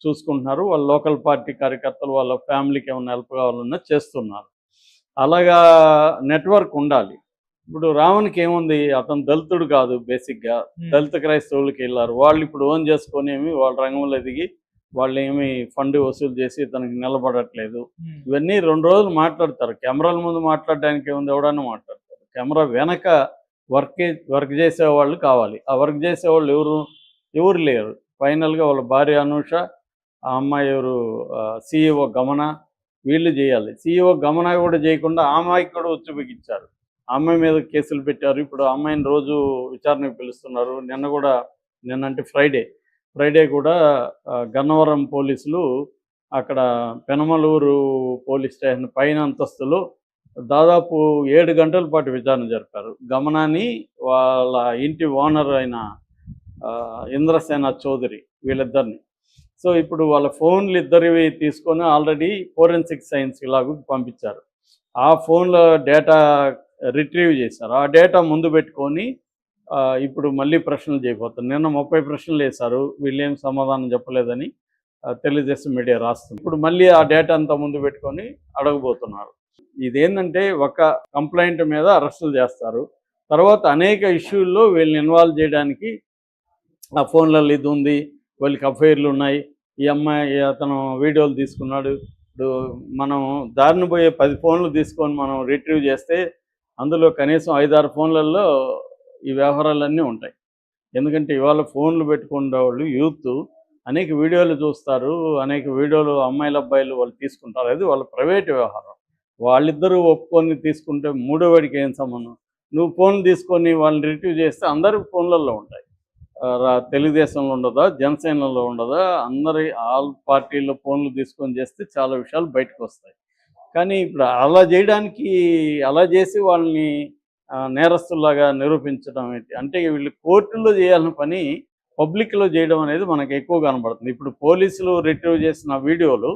చూసుకుంటున్నారు. వాళ్ళ local party కార్యకర్తలు వాళ్ళ ఫ్యామిలీకి ఏమైనా హెల్ప్ కావాలన్నా చేస్తున్నారు. అలాగా నెట్వర్క్ ఉండాలి. ఇప్పుడు రావణ్‌కి ఏముంది, అతను దళితుడు కాదు బేసిక్‌గా. దళిత క్రైస్తవులకి వెళ్ళారు. వాళ్ళు ఇప్పుడు ఓన్ చేసుకొనేమి వాళ్ళ రంగంలో దిగి వాళ్ళేమి ఫండ్ వసూలు చేసి ఇతనికి నిలబడట్లేదు. ఇవన్నీ 2 రోజులు మాట్లాడతారు. కెమెరాల ముందు మాట్లాడడానికి ఏముంది, ఎవడన్నా మాట్లాడతారు. కెమెరా వెనక వర్క్ చేసేవాళ్ళు కావాలి. ఆ వర్క్ చేసేవాళ్ళు ఎవరు లేరు. ఫైనల్‌గా వాళ్ళ భార్య అనూష, ఆ అమ్మాయి ఎవరు సీఈఓ గమన, వీళ్ళు చేయాలి. సీఈఓ గమన కూడా చేయకుండా ఆ అమ్మాయికి కూడా ఉచ్చు బిగించారు. ఆ అమ్మాయి మీద కేసులు పెట్టారు. ఇప్పుడు ఆ అమ్మాయిని రోజు విచారణకు పిలుస్తున్నారు. నిన్నంటే ఫ్రైడే కూడా గన్నవరం పోలీసులు అక్కడ పెనమలూరు పోలీస్ స్టేషన్ పైన అంతస్తులో దాదాపు 7 గంటల పాటు విచారణ జరిపారు. గమనాన్ని వాళ్ళ ఇంటి ఓనర్ అయిన ఇంద్రసేన చౌదరి వీళ్ళిద్దరిని. సో ఇప్పుడు వాళ్ళ ఫోన్లు ఇద్దరివి తీసుకొని ఆల్రెడీ ఫోరెన్సిక్ సైన్స్ లాగా పంపించారు. ఆ ఫోన్లో డేటా రిట్రీవ్ చేశారు. ఆ డేటా ముందు పెట్టుకొని ఇప్పుడు మళ్ళీ ప్రశ్నలు చేయబోతారు. నిన్న 30 ప్రశ్నలు వేశారు. వీళ్ళేం సమాధానం చెప్పలేదని తెలుగుదేశం మీడియా రాస్తుంది. ఇప్పుడు మళ్ళీ ఆ డేటా అంతా ముందు పెట్టుకొని అడగబోతున్నారు. ఇదేంటంటే ఒక కంప్లైంట్ మీద అరెస్టులు చేస్తారు. తర్వాత అనేక ఇష్యూల్లో వీళ్ళని ఇన్వాల్వ్ చేయడానికి ఆ ఫోన్లలో ఇది ఉంది, వాళ్ళకి అఫైర్లు ఉన్నాయి, ఈ అమ్మాయి అతను వీడియోలు తీసుకున్నాడు. ఇప్పుడు మనం దారిన పోయే 10 ఫోన్లు తీసుకొని మనం రిట్రీవ్ చేస్తే అందులో కనీసం 5-6 ఫోన్లలో ఈ వ్యవహారాలన్నీ ఉంటాయి. ఎందుకంటే ఇవాళ ఫోన్లు పెట్టుకునే వాళ్ళు యూత్ అనేక వీడియోలు చూస్తారు, అనేక వీడియోలు అమ్మాయిలు అబ్బాయిలు వాళ్ళు తీసుకుంటారు. అది వాళ్ళ ప్రైవేట్ వ్యవహారం. వాళ్ళిద్దరూ ఒప్పుకొని తీసుకుంటే మూడో వాడికి ఏం సంబంధం? నువ్వు ఫోన్లు తీసుకొని వాళ్ళని రిట్రీవ్ చేస్తే అందరి ఫోన్లలో ఉంటాయి. తెలుగుదేశంలో ఉండదా, జనసేనలో ఉండదా, ఆల్ పార్టీల్లో ఫోన్లు తీసుకొని చేస్తే చాలా విషయాలు బయటకు వస్తాయి. కానీ ఇప్పుడు అలా చేసి వాళ్ళని నేరస్తుల్లాగా నిరూపించడం ఏంటి అంటే, వీళ్ళు కోర్టుల్లో చేయాల్సిన పని పబ్లిక్లో చేయడం అనేది మనకు ఎక్కువ కనబడుతుంది. ఇప్పుడు పోలీసులు రిట్రీవ్ చేసిన వీడియోలు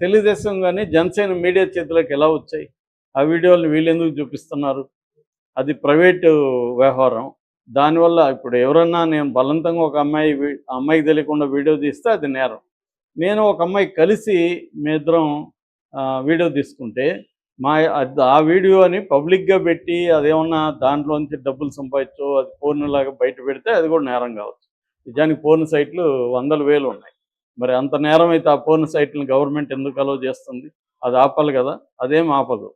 తెలుగుదేశం కానీ జనసేన మీడియా చేతులకు ఎలా వచ్చాయి? ఆ వీడియోలు వీళ్ళు ఎందుకు చూపిస్తున్నారు? అది ప్రైవేటు వ్యవహారం. దానివల్ల ఇప్పుడు ఎవరన్నా నేను బలవంతంగా ఒక అమ్మాయికి తెలియకుండా వీడియో తీస్తే అది నేరం. నేను ఒక అమ్మాయి కలిసి మీ ఇద్దరం వీడియో తీసుకుంటే ఆ వీడియోని పబ్లిక్గా పెట్టి అదేమన్నా దాంట్లోంచి డబ్బులు సంపాదించో అది పోర్నులాగా బయట పెడితే అది కూడా నేరం కావచ్చు. నిజానికి పోర్న్ సైట్లు 100,000 ఉన్నాయి. మరి అంత నేరం అయితే ఆ పోర్న్ సైట్లను గవర్నమెంట్ ఎందుకు అలౌ చేస్తుంది? అది ఆపాలి కదా, అదేం ఆపదు.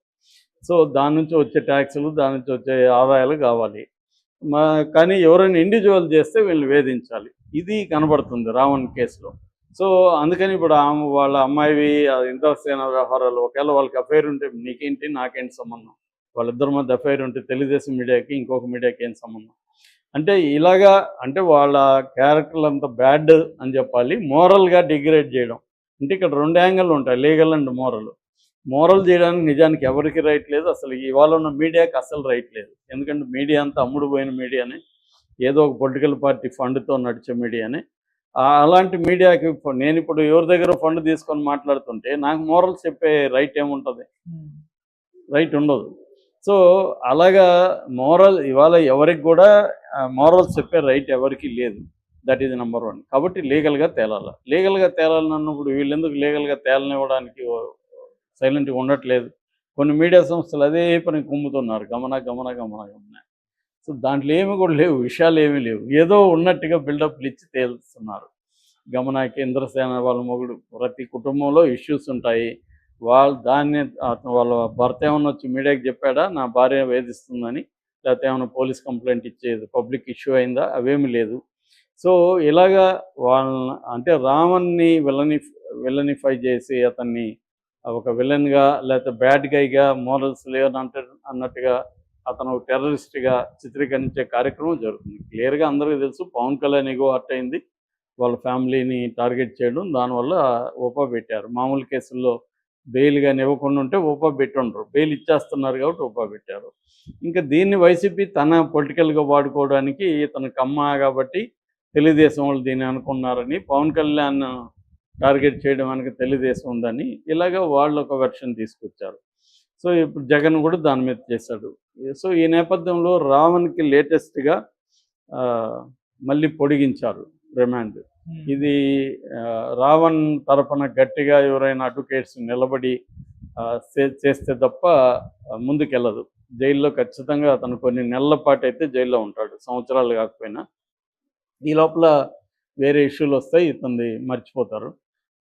సో దాని నుంచి వచ్చే ట్యాక్సులు, దాని నుంచి వచ్చే ఆదాయాలు కావాలి. కానీ ఎవరైనా ఇండివిజువల్ చేస్తే వీళ్ళని వేధించాలి. ఇది కనబడుతుంది రావణ్ కేసులో. సో అందుకని ఇప్పుడు వాళ్ళ అమ్మాయివి ఇంద్రసేన వ్యవహారాలు ఒకవేళ వాళ్ళకి అఫైర్ ఉంటే నీకేంటి నాకేంటి సంబంధం? వాళ్ళిద్దరి మధ్య అఫైర్ ఉంటే తెలుగుదేశం మీడియాకి ఇంకొక మీడియాకి ఏం సంబంధం? అంటే ఇలాగా అంటే వాళ్ళ క్యారెక్టర్లు అంత బ్యాడ్ అని చెప్పాలి. మోరల్గా డిగ్రేడ్ చేయడం అంటే ఇక్కడ 2 యాంగిల్ ఉంటాయి, లీగల్ అండ్ మోరల్ చేయడానికి నిజానికి ఎవరికి రైట్ లేదు. అసలు ఇవాళ ఉన్న మీడియాకి అసలు రైట్ లేదు. ఎందుకంటే మీడియా అంతా అమ్ముడుపోయిన మీడియానే, ఏదో ఒక పొలిటికల్ పార్టీ ఫండ్తో నడిచే మీడియానే. అలాంటి మీడియాకి నేను ఇప్పుడు ఎవరి దగ్గర ఫండ్ తీసుకొని మాట్లాడుతుంటే నాకు మోరల్స్ చెప్పే రైట్ ఏముంటుంది? రైట్ ఉండదు. సో అలాగా ఇవాళ ఎవరికి కూడా మోరల్స్ చెప్పే రైట్ ఎవరికి లేదు. That is number 1. కాబట్టి లీగల్గా తేలాలన్నప్పుడు వీళ్ళు ఎందుకు లీగల్గా తేలనివ్వడానికి సైలెంట్గా ఉండట్లేదు? కొన్ని మీడియా సంస్థలు అదే పని కుమ్ముతున్నారు, గమన. సో దాంట్లో ఏమి కూడా లేవు, విషయాలు ఏమీ లేవు, ఏదో ఉన్నట్టుగా బిల్డప్లు ఇచ్చి తేలుస్తున్నారు. గమనాకి ఇంద్రసేన వాళ్ళ మొగుడు, ప్రతి కుటుంబంలో ఇష్యూస్ ఉంటాయి. వాళ్ళ భర్త ఏమన్నా వచ్చి మీడియాకి చెప్పాడా నా భార్య వేధిస్తుందని, లేకపోతే ఏమైనా పోలీస్ కంప్లైంట్ ఇచ్చేది పబ్లిక్ ఇష్యూ అయిందా? అవేమీ లేదు. సో ఇలాగా వాళ్ళని అంటే రావణ్ని విలనిఫై చేసి అతన్ని ఒక విలన్గా లేకపోతే బ్యాడ్ గైగా మోరల్స్ అన్నట్టుగా అతను టెర్రరిస్ట్గా చిత్రీకరించే కార్యక్రమం జరుగుతుంది. క్లియర్గా అందరికీ తెలుసు పవన్ కళ్యాణ్ ఎగో హర్ట్ అయింది, వాళ్ళ ఫ్యామిలీని టార్గెట్ చేయడం, దానివల్ల ఊపా పెట్టారు. మామూలు కేసుల్లో బెయిల్ కానీ ఇవ్వకుండా ఉంటే ఊపా పెట్టుండరు, బెయిల్ ఇచ్చేస్తున్నారు కాబట్టి ఊపా పెట్టారు. ఇంకా దీన్ని వైసీపీ తన పొలిటికల్గా వాడుకోవడానికి, ఇతను కమ్మ కాబట్టి తెలుగుదేశం వాళ్ళు దీన్ని అనుకున్నారని, పవన్ కళ్యాణ్ టార్గెట్ చేయడం వెనక తెలుగుదేశం ఉందని ఇలాగ వాళ్ళు ఒక వెర్షన్ తీసుకొచ్చారు. సో ఇప్పుడు జగన్ కూడా దాని మీద చేశాడు. సో ఈ నేపథ్యంలో రావణ్కి లేటెస్ట్గా మళ్ళీ పొడిగించారు రిమాండ్. ఇది రావణ్ తరపున గట్టిగా ఎవరైనా అడ్వకేట్స్ నిలబడి చేస్తే తప్ప ముందుకెళ్ళదు. జైల్లో ఖచ్చితంగా అతను కొన్ని నెలల పాటు అయితే జైల్లో ఉంటాడు, సంవత్సరాలు కాకపోయినా. ఈ లోపల వేరే ఇష్యూలు వస్తాయి, ఇతన్ని మర్చిపోతారు.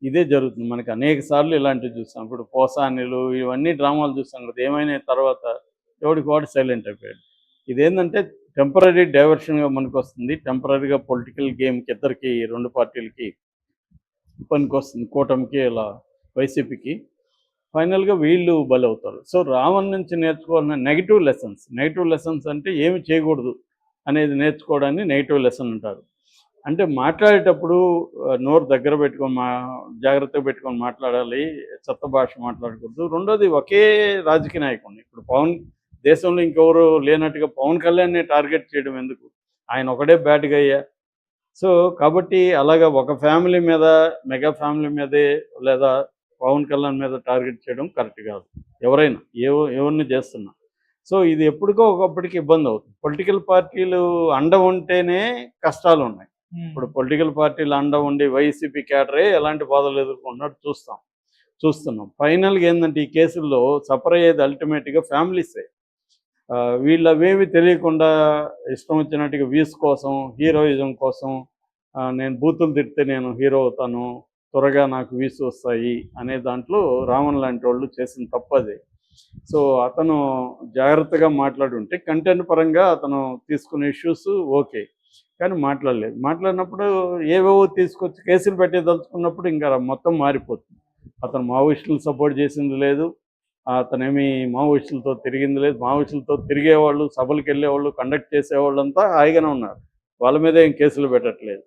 ఇదే జరుగుతుంది. మనకి అనేక సార్లు ఇలాంటివి చూసాం. ఇప్పుడు పోసానిలు ఇవన్నీ డ్రామాలు చూసాం కదా, ఏమైనా తర్వాత ఎవడికి వాడు సైలెంట్ అయిపోయాడు. ఇదేంటంటే టెంపరీ డైవర్షన్గా మనకు వస్తుంది. టెంపరీగా పొలిటికల్ గేమ్కి ఇద్దరికి, రెండు పార్టీలకి పనికొస్తుంది, కూటమికి ఇలా వైసీపీకి. ఫైనల్గా వీళ్ళు బలవుతారు. సో రావణ్ నుంచి నేర్చుకోవాలన్న నెగిటివ్ లెసన్స్ అంటే ఏమి చేయకూడదు అనేది నేర్చుకోవడాన్ని నెగిటివ్ లెసన్ అంటారు. అంటే మాట్లాడేటప్పుడు నోరు దగ్గర పెట్టుకొని జాగ్రత్తగా పెట్టుకొని మాట్లాడాలి, చెత్త భాష మాట్లాడకూడదు. రెండోది, ఒకే రాజకీయ నాయకుడిని ఇప్పుడు దేశంలో ఇంకెవరు లేనట్టుగా పవన్ కళ్యాణ్ని టార్గెట్ చేయడం ఎందుకు? ఆయన ఒకడే బ్యాడ్గా అయ్యా. సో కాబట్టి అలాగా ఒక ఫ్యామిలీ మీద, మెగా ఫ్యామిలీ మీదే లేదా పవన్ కళ్యాణ్ మీద టార్గెట్ చేయడం కరెక్ట్ కాదు. ఎవరైనా ఎవరిని చేస్తున్నా. సో ఇది ఎప్పటికో ఒకప్పటికి ఇబ్బంది అవుతుంది. పొలిటికల్ పార్టీలు అండ ఉంటేనే కష్టాలు ఉన్నాయి. ఇప్పుడు పొలిటికల్ పార్టీలు అండ ఉండి వైసీపీ క్యాడరే ఎలాంటి బాధలు ఎదుర్కొంటున్నట్టు చూస్తున్నాం. ఫైనల్గా ఏంటంటే ఈ కేసుల్లో సఫర్ అయ్యేది అల్టిమేట్గా ఫ్యామిలీసే. వీళ్ళవేవి తెలియకుండా ఇష్టం వచ్చినట్టుగా వ్యూస్ కోసం, హీరోయిజం కోసం, నేను బూతులు తిడితే నేను హీరో అవుతాను, త్వరగా నాకు వ్యూస్ వస్తాయి అనే దాంట్లో రావణ్ లాంటి వాళ్ళు చేసిన తప్పది. సో అతను జాగ్రత్తగా మాట్లాడుంటే కంటెంట్ పరంగా అతను తీసుకునే ఇష్యూస్ ఓకే, కానీ మాట్లాడినప్పుడు ఏవేవో తీసుకొచ్చి కేసులు పెట్టేదలుచుకున్నప్పుడు ఇంకా మొత్తం మారిపోతుంది. అతను మావోయిస్టులు సపోర్ట్ చేసింది లేదు, అతనేమి మావోయిస్టులతో తిరిగింది లేదు. మావోయిస్టులతో తిరిగేవాళ్ళు, సభలకు వెళ్ళేవాళ్ళు, కండక్ట్ చేసేవాళ్ళంతా హాయిగానే ఉన్నారు, వాళ్ళ మీద ఏం కేసులు పెట్టట్లేదు.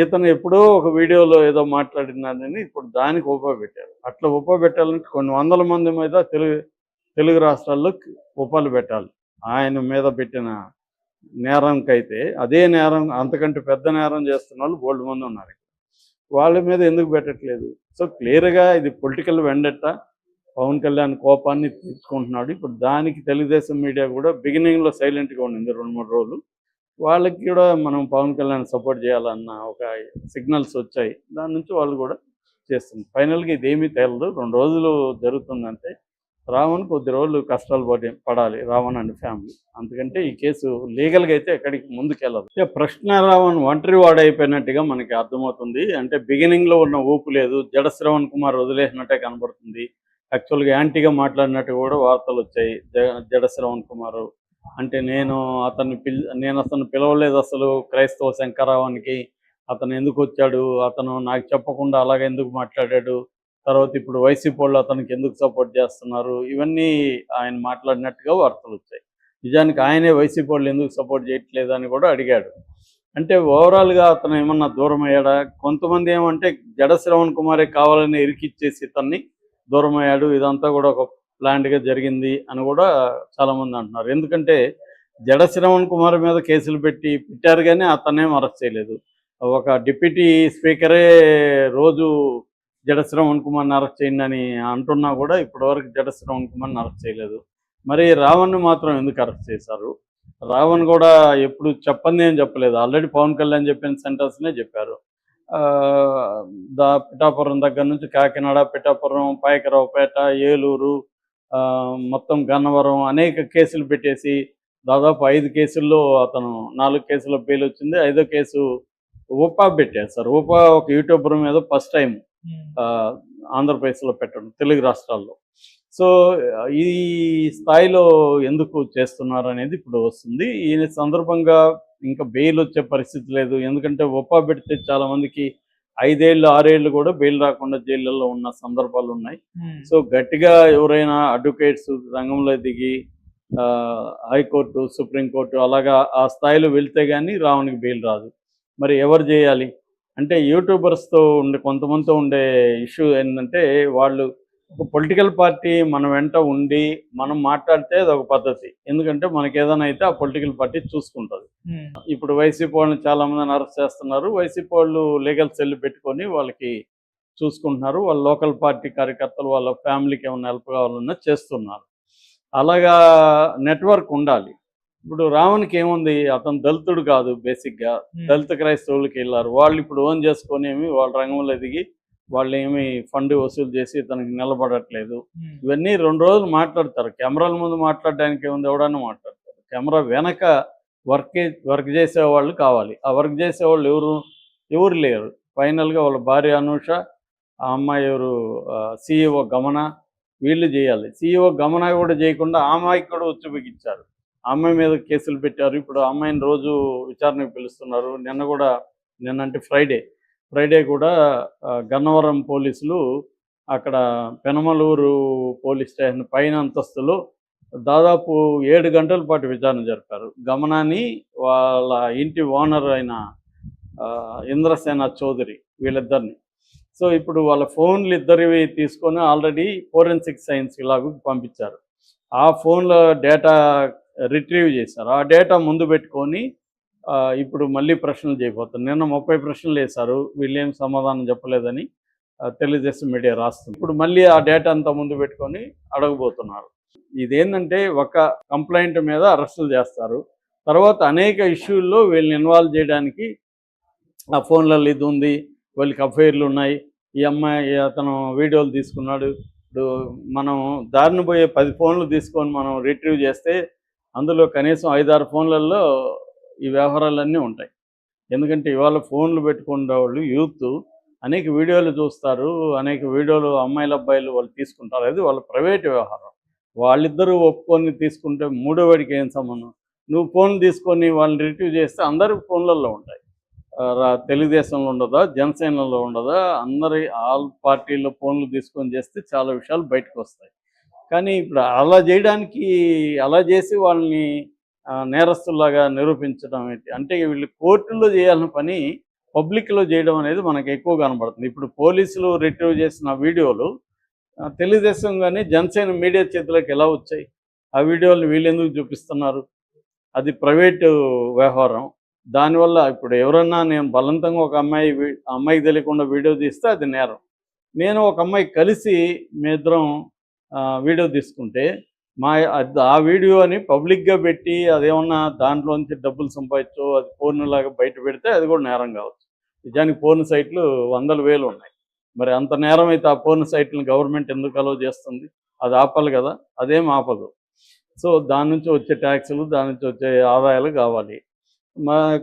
ఇతను ఎప్పుడో ఒక వీడియోలో ఏదో మాట్లాడినానని ఇప్పుడు దానికి ఉపయోగపెట్టారు. అట్లా ఉపయోగపెట్టాలంటే కొన్ని వందల మంది మీద తెలుగు రాష్ట్రాల్లో ఉపాలు పెట్టాలి. ఆయన మీద పెట్టిన నేరంకైతే అదే నేరం, అంతకంటే పెద్ద నేరం చేస్తున్న వాళ్ళు బోల్డ్ మంది ఉన్నారు. వాళ్ళ మీద ఎందుకు పెట్టట్లేదు? సో క్లియర్గా ఇది పొలిటికల్ వెండెట్ట. పవన్ కళ్యాణ్ కోపాన్ని తీసుకుంటున్నాడు. ఇప్పుడు దానికి తెలుగుదేశం మీడియా కూడా బిగినింగ్లో సైలెంట్గా ఉండింది 2-3 రోజులు. వాళ్ళకి కూడా మనం పవన్ కళ్యాణ్ సపోర్ట్ చేయాలన్న ఒక సిగ్నల్స్ వచ్చాయి. దాని నుంచి వాళ్ళు కూడా చేస్తుంది. ఫైనల్గా ఇదేమీ తేలదు. 2 రోజులు జరుగుతుందంటే రావణ్ కొద్ది రోజులు కష్టాలు పడాలి, రావణ్ అండ్ ఫ్యామిలీ. అందుకంటే ఈ కేసు లీగల్గా అయితే ఎక్కడికి ముందుకెళ్ళదు. ప్రశ్న రావణ్ ఒంటరి వాడు అయిపోయినట్టుగా మనకి అర్థమవుతుంది. అంటే బిగినింగ్లో ఉన్న ఊపు లేదు, జడ శ్రవణ్ కుమార్ వదిలేసినట్టే కనబడుతుంది. యాక్చువల్గా యాంటీగా మాట్లాడినట్టు కూడా వార్తలు వచ్చాయి. జడ శ్రవణ్ కుమార్ అంటే నేను అతను పిలవలేదు అసలు క్రైస్తవ శంకరావానికి, అతను ఎందుకు వచ్చాడు, అతను నాకు చెప్పకుండా అలాగ ఎందుకు మాట్లాడాడు, తర్వాత ఇప్పుడు వైసీపీ వాళ్ళు అతనికి ఎందుకు సపోర్ట్ చేస్తున్నారు, ఇవన్నీ ఆయన మాట్లాడినట్టుగా వార్తలు వచ్చాయి. నిజానికి ఆయనే వైసీపీ వాళ్ళు ఎందుకు సపోర్ట్ చేయట్లేదు అని కూడా అడిగాడు. అంటే ఓవరాల్గా అతను ఏమన్నా దూరం అయ్యాడా? కొంతమంది ఏమంటే జడ శ్రవణ్ కుమారే కావాలని ఇరికిచ్చేసి ఇతన్ని దూరం అయ్యాడు, ఇదంతా కూడా ఒక ప్లాంట్గా జరిగింది అని కూడా చాలామంది అంటున్నారు. ఎందుకంటే జడ శ్రవణ్ కుమార్ మీద కేసులు పెట్టారు కానీ అతన్నేం అరెస్ట్ చేయలేదు. ఒక డిప్యూటీ స్పీకరే రోజు జడ శ్రవణ్ కుమార్ని అరెస్ట్ చేయండి అని అంటున్నా కూడా ఇప్పటివరకు జడ శ్రవణ్ కుమార్ని అరెస్ట్ చేయలేదు. మరి రావణ్ని మాత్రం ఎందుకు అరెస్ట్ చేశారు? రావణ్ కూడా ఎప్పుడు చెప్పంది ఏం చెప్పలేదు, ఆల్రెడీ పవన్ కళ్యాణ్ చెప్పిన సెంటెన్స్నే చెప్పారు. పిఠాపురం దగ్గర నుంచి కాకినాడ, పిఠాపురం, పాయకరావుపేట, ఏలూరు, మొత్తం గన్నవరం అనేక కేసులు పెట్టేసి దాదాపు 5 కేసుల్లో అతను 4 కేసుల్లో బెయిల్ వచ్చింది. 5వ కేసు ఉపా పెట్టారు సార్. ఉపా ఒక యూట్యూబర్ మీద ఫస్ట్ టైం ఆంధ్రప్రదేశ్లో పెట్టడం, తెలుగు రాష్ట్రాల్లో. సో ఈ స్థాయిలో ఎందుకు చేస్తున్నారు అనేది ఇప్పుడు వస్తుంది. ఈ సందర్భంగా ఇంకా బెయిల్ వచ్చే పరిస్థితి లేదు. ఎందుకంటే ఉపా పెడితే చాలామందికి 5 ఏళ్ళు 6 ఏళ్ళు కూడా బెయిల్ రాకుండా జైళ్ళల్లో ఉన్న సందర్భాలు ఉన్నాయి. సో గట్టిగా ఎవరైనా అడ్వకేట్స్ రంగంలో దిగి హైకోర్టు, సుప్రీంకోర్టు అలాగా ఆ స్థాయిలో వెళ్తే కానీ రావణ్కి బెయిల్ రాదు. మరి ఎవరు చేయాలి అంటే యూట్యూబర్స్తో కొంతమందితో ఉండే ఇష్యూ ఏంటంటే, వాళ్ళు ఒక పొలిటికల్ పార్టీ మన వెంట ఉండి మనం మాట్లాడితే అది ఒక పద్ధతి. ఎందుకంటే మనకి ఏదైనా అయితే ఆ పొలిటికల్ పార్టీ చూసుకుంటుంది. ఇప్పుడు వైసీపీ వాళ్ళని చాలా మందిని అరెస్ట్ చేస్తున్నారు. వైసీపీ వాళ్ళు లీగల్ సెల్ పెట్టుకొని వాళ్ళకి చూసుకుంటున్నారు. వాళ్ళ లోకల్ పార్టీ కార్యకర్తలు వాళ్ళ ఫ్యామిలీకి ఏమైనా హెల్ప్ కావాలన్నా చేస్తున్నారు. అలాగా నెట్వర్క్ ఉండాలి. ఇప్పుడు రావణ్కి ఏముంది, అతను దళితుడు కాదు బేసిక్గా. దళిత క్రైస్తవులకి వెళ్ళారు వాళ్ళు, ఇప్పుడు ఓన్ చేసుకొని వాళ్ళ రంగంలో దిగి వాళ్ళు ఏమి ఫండ్ వసూలు చేసి తనకి నిలబడట్లేదు. ఇవన్నీ 2 రోజులు మాట్లాడతారు. కెమెరాల ముందు మాట్లాడడానికి ఏముంది, ఎవడన్నా మాట్లాడతారు. కెమెరా వెనక వర్క్ చేసేవాళ్ళు కావాలి. ఆ వర్క్ చేసేవాళ్ళు ఎవరు లేరు. ఫైనల్గా వాళ్ళ భార్య అనూష, ఆ అమ్మాయి ఎవరు, సిఇఓ గమన, వీళ్ళు చేయాలి. సిఇఓ గమన కూడా చేయకుండా ఆ అమ్మాయికి కూడా ఉచ్చు బిగించారు. ఆ అమ్మాయి మీద కేసులు పెట్టారు. ఇప్పుడు ఆ అమ్మాయిని రోజు విచారణకు పిలుస్తున్నారు. నిన్నంటే ఫ్రైడే కూడా గన్నవరం పోలీసులు అక్కడ పెనమలూరు పోలీస్ స్టేషన్ పైన అంతస్తులో దాదాపు 7 గంటల పాటు విచారణ జరిపారు. గమనాన్ని వాళ్ళ ఇంటి ఓనర్ అయిన ఇంద్రసేన చౌదరి వీళ్ళిద్దరిని. సో ఇప్పుడు వాళ్ళ ఫోన్లు ఇద్దరివి తీసుకొని ఆల్రెడీ ఫోరెన్సిక్ సైన్స్ ల్యాబ్కి పంపించారు. ఆ ఫోన్లో డేటా రిట్రీవ్ చేశారు. ఆ డేటా ముందు పెట్టుకొని ఇప్పుడు మళ్ళీ ప్రశ్నలు చేయబోతారు. నిన్న 30 ప్రశ్నలు వేశారు, వీళ్ళేం సమాధానం చెప్పలేదని తెలుగుదేశం మీడియా రాస్తుంది. ఇప్పుడు మళ్ళీ ఆ డేటా అంతా ముందు పెట్టుకొని అడగబోతున్నారు. ఇదేంటంటే ఒక కంప్లైంట్ మీద అరెస్టులు చేస్తారు, తర్వాత అనేక ఇష్యూల్లో వీళ్ళని ఇన్వాల్వ్ చేయడానికి ఆ ఫోన్లలో ఇది ఉంది, వాళ్ళకి అఫైర్లు ఉన్నాయి, ఈ అమ్మాయి అతను వీడియోలు తీసుకున్నాడు. ఇప్పుడు మనం దారిన పోయే 10 ఫోన్లు తీసుకొని మనం రిట్రీవ్ చేస్తే అందులో కనీసం 5-6 ఫోన్లలో ఈ వ్యవహారాలన్నీ ఉంటాయి. ఎందుకంటే ఇవాళ ఫోన్లు పెట్టుకునే వాళ్ళు యూత్ అనేక వీడియోలు చూస్తారు, అనేక వీడియోలు అమ్మాయిలు అబ్బాయిలు వాళ్ళు తీసుకుంటారు. అది వాళ్ళ ప్రైవేట్ వ్యవహారం. వాళ్ళిద్దరూ ఒప్పుకొని తీసుకుంటే మూడో వాడికి ఏం సంబంధం? నువ్వు ఫోన్ తీసుకొని వాళ్ళని రిట్రీవ్ చేస్తే అందరి ఫోన్లలో ఉంటాయి. తెలుగుదేశంలో ఉండదా, జనసేనలో ఉండదా, అందరి ఆల్ పార్టీల్లో ఫోన్లు తీసుకొని చేస్తే చాలా విషయాలు బయటకు వస్తాయి. కానీ ఇప్పుడు అలా చేసి వాళ్ళని నేరస్తుల్లాగా నిరూపించడం ఏంటి అంటే, వీళ్ళు కోర్టుల్లో చేయాల్సిన పని పబ్లిక్లో చేయడం అనేది మనకు ఎక్కువ కనబడుతుంది. ఇప్పుడు పోలీసులు రిట్రీవ్ చేసిన వీడియోలు తెలుగుదేశం కానీ జనసేన మీడియా చేతులకు ఎలా వచ్చాయి? ఆ వీడియోలు వీళ్ళు ఎందుకు చూపిస్తున్నారు? అది ప్రైవేటు వ్యవహారం. దానివల్ల ఇప్పుడు ఎవరన్నా నేను బలవంతంగా ఒక అమ్మాయికి తెలియకుండా వీడియో తీస్తే అది నేరం. నేను ఒక అమ్మాయి కలిసి మీ ఇద్దరం వీడియో తీసుకుంటే ఆ వీడియోని పబ్లిక్గా పెట్టి అదేమన్నా దాంట్లోంచి డబ్బులు సంపాదించో అది పోర్నులాగా బయట పెడితే అది కూడా నేరం కావచ్చు. నిజానికి పోర్న్ సైట్లు 100,000 ఉన్నాయి. మరి అంత నేరం అయితే ఆ పోర్న్ సైట్లను గవర్నమెంట్ ఎందుకు అలౌ చేస్తుంది? అది ఆపాలి కదా, అదేం ఆపదు. సో దాని నుంచి వచ్చే ట్యాక్సులు, దాని నుంచి వచ్చే ఆదాయాలు కావాలి.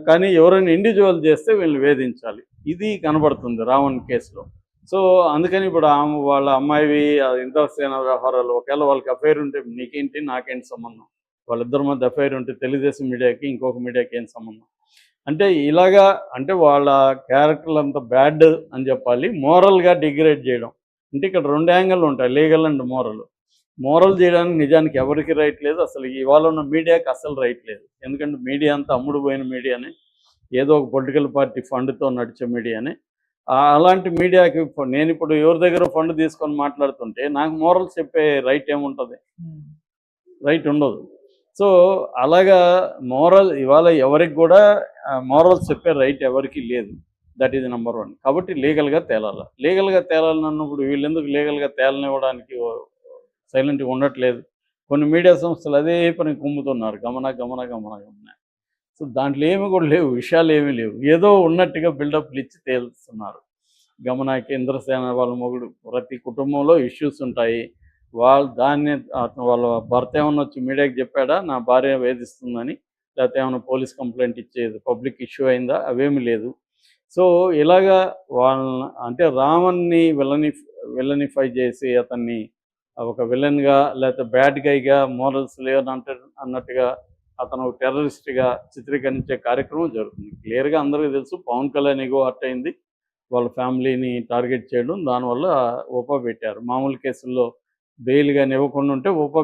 కానీ ఎవరైనా ఇండివిజువల్ చేస్తే వీళ్ళని వేధించాలి. ఇది కనబడుతుంది రావణ్ కేసులో. సో అందుకని ఇప్పుడు వాళ్ళ అమ్మాయివి ఇంద్రసేన వ్యవహారాలు, ఒకవేళ వాళ్ళకి అఫైర్ ఉంటే నీకేంటి నాకేంటి సంబంధం? వాళ్ళిద్దరి మధ్య అఫైర్ ఉంటే తెలుగుదేశం మీడియాకి ఇంకొక మీడియాకి ఏం సంబంధం? అంటే ఇలాగా అంటే వాళ్ళ క్యారెక్టర్లు అంత బ్యాడ్ అని చెప్పాలి. మోరల్గా డిగ్రేడ్ చేయడం అంటే ఇక్కడ 2 యాంగిల్ ఉంటాయి, లీగల్ అండ్ మోరల్ చేయడానికి నిజానికి ఎవరికి రైట్ లేదు. అసలు ఇవాళ ఉన్న మీడియాకి అసలు రైట్ లేదు. ఎందుకంటే మీడియా అంతా అమ్ముడు పోయిన మీడియానే, ఏదో ఒక పొలిటికల్ పార్టీ ఫండ్తో నడిచే మీడియానే. అలాంటి మీడియాకి నేను ఇప్పుడు ఎవరి దగ్గర ఫండ్ తీసుకొని మాట్లాడుతుంటే నాకు మోరల్స్ చెప్పే రైట్ ఏముంటుంది? రైట్ ఉండదు. సో అలాగా ఇవాళ ఎవరికి కూడా మోరల్స్ చెప్పే రైట్ ఎవరికి లేదు. That is number 1. కాబట్టి లీగల్గా తేలాలన్నప్పుడు వీళ్ళు ఎందుకు లీగల్గా తేలనివ్వడానికి సైలెంట్గా ఉండట్లేదు? కొన్ని మీడియా సంస్థలు అదే పని కుమ్ముతున్నారు, గమన. సో దాంట్లో ఏమి కూడా లేవు, విషయాలు ఏమీ లేవు, ఏదో ఉన్నట్టుగా బిల్డప్లు ఇచ్చి తేలుస్తున్నారు. గమనాకి ఇంద్రసేన వాళ్ళ మొగుడు, ప్రతి కుటుంబంలో ఇష్యూస్ ఉంటాయి. వాళ్ళ భర్త ఏమన్నా వచ్చి మీడియాకి చెప్పాడా నా భార్య వేధిస్తుందని, లేకపోతే ఏమైనా పోలీస్ కంప్లైంట్ ఇచ్చేది పబ్లిక్ ఇష్యూ అయిందా? అవేమీ లేదు. సో ఇలాగా వాళ్ళని అంటే రావణ్ని విలనిఫై చేసి అతన్ని ఒక విలన్గా లేకపోతే బ్యాడ్ గైగా మోరల్స్ అన్నట్టుగా అతను టెర్రరిస్ట్గా చిత్రీకరించే కార్యక్రమం జరుగుతుంది. క్లియర్గా అందరికీ తెలుసు, పవన్ కళ్యాణ్ ఎగో హర్ట్ అయింది, వాళ్ళ ఫ్యామిలీని టార్గెట్ చేయడం, దానివల్ల ఊపా పెట్టారు. మామూలు కేసుల్లో బెయిల్ కానీ ఇవ్వకుండా ఉంటే ఊపా